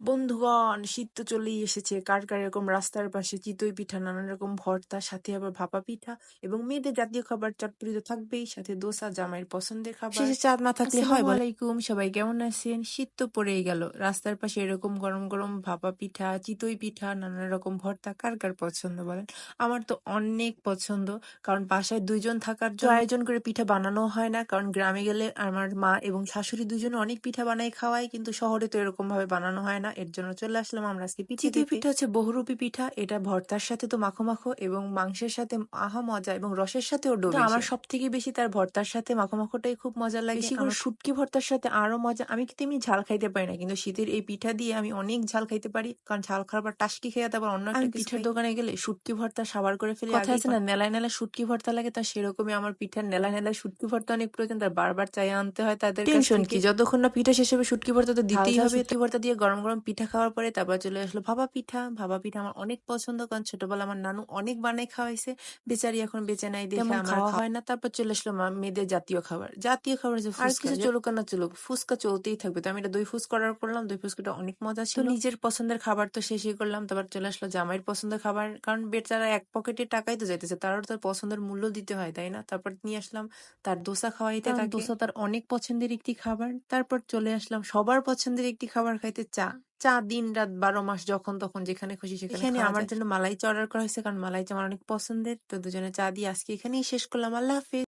বন্ধুগণ, শীত তো চলেই এসেছে। কার কার এরকম রাস্তার পাশে চিতই পিঠা, নানান রকম ভর্তা, সাথে আবার ভাপা পিঠা এবং মেয়েদের জাতীয় খাবার চটপটি তো থাকবেই, সাথে দোসা, জামাইয়ের পছন্দের খাবার। শেষে চাঁদ না থাকলে হয় বলো? আলাইকুম, সবাই কেমন আছেন? শীত তো পড়েই গেল। রাস্তার পাশে এরকম গরম গরম ভাপা পিঠা, চিতই পিঠা, নানান রকম ভর্তা কার কার পছন্দ বলেন? আমার তো অনেক পছন্দ, কারণ বাসায় ২ জন থাকার জন্য আয়োজন করে পিঠা বানানো হয় না। কারণ গ্রামে গেলে আমার মা এবং শাশুড়ি দুজনে অনেক পিঠা বানাই খাওয়ায়, কিন্তু শহরে তো এরকম ভাবে বানানো হয় না। এর জন্য চলে আসলাম আমরা আজকে পিঠা চিতই খেতে। পিঠা হচ্ছে বহুরূপী পিঠা। এটা ভর্তার সাথে তো মাখো মাখো এবং মাংসের সাথে আহা মজা, এবং রসের সাথেও ডোবে। আমার সব থেকে বেশি তার ভর্তার সাথে মাখো মাখোটাই খুব মজা লাগে। বেশি করে শুটকি ভর্তার সাথে আরো মজা। আমি কিন্তু এমনি ঝাল খাইতে পারি না, কিন্তু শীতের এই পিঠা দিয়ে আমি অনেক ঝাল খাইতে পারি, কারণ ঝাল খাওয়ার পর টাসকি খেয়ে তারপর অন্য একটা পিঠার দোকানে গেলে শুটকি ভর্তা সাবার করে ফেলি। কথা আছে না, নেলায় নেলায় শুটকি ভর্তা লাগে, তা সেরকমই আমার পিঠার নেলায় নেলায় শুটকি ভর্তা অনেক প্রয়োজন। তার বারবার চাই আনতে হয় তাদের কাছ থেকে। টেনশন কি, যতক্ষণ না পিঠা শেষ হবে শুটকি ভর্তা তো দিতেই হবে। শুটকি ভর্তা দিয়ে গরম গরম পিঠা খাওয়ার পরে তারপর চলে আসলো ভাপা পিঠা। ভাপা পিঠা আমার অনেক পছন্দ, কারণ ছোটবেলা আমার নানু অনেক বানাই খাওয়াইছে। বেচারি এখন বেঁচে নাই দেখে আমার খাওয়া হয় না। তারপর চলে আসলো মেয়েদের জাতীয় খাবার। জাতীয় খাবার যে আর কিছু চলুক আর না চলুক, ফুচকা চলতেই থাকবে। তো আমি এটা দই ফুচকা অর্ডার করলাম। দই ফুচকাটা অনেক মজা ছিল। তো নিজের পছন্দের খাবার তো শেষই করলাম। তারপর চলে আসলো জামাইয়ের পছন্দের খাবার, কারণ বেচারা এক পকেটের টাকাই তো যাইতেছে, তারও তার পছন্দের মূল্য দিতে হয়, তাই না? তারপর নিয়ে আসলাম তার দোসা খাওয়াইতে, তাকে দোসা তার অনেক পছন্দের একটি খাবার। তারপর চলে আসলাম সবার পছন্দের একটি খাবার খাইতে, চা। চা দিন রাত ১২ মাস যখন তখন যেখানে খুশি সেখানে খাওয়া যায়। আমার জন্য মালাই চা অর্ডার করা হয়েছে, কারণ মালাই চা আমার অনেক পছন্দের। তো দুজনে চা দিয়ে আজকে এখানেই শেষ করলাম। আল্লাহ হাফেজ।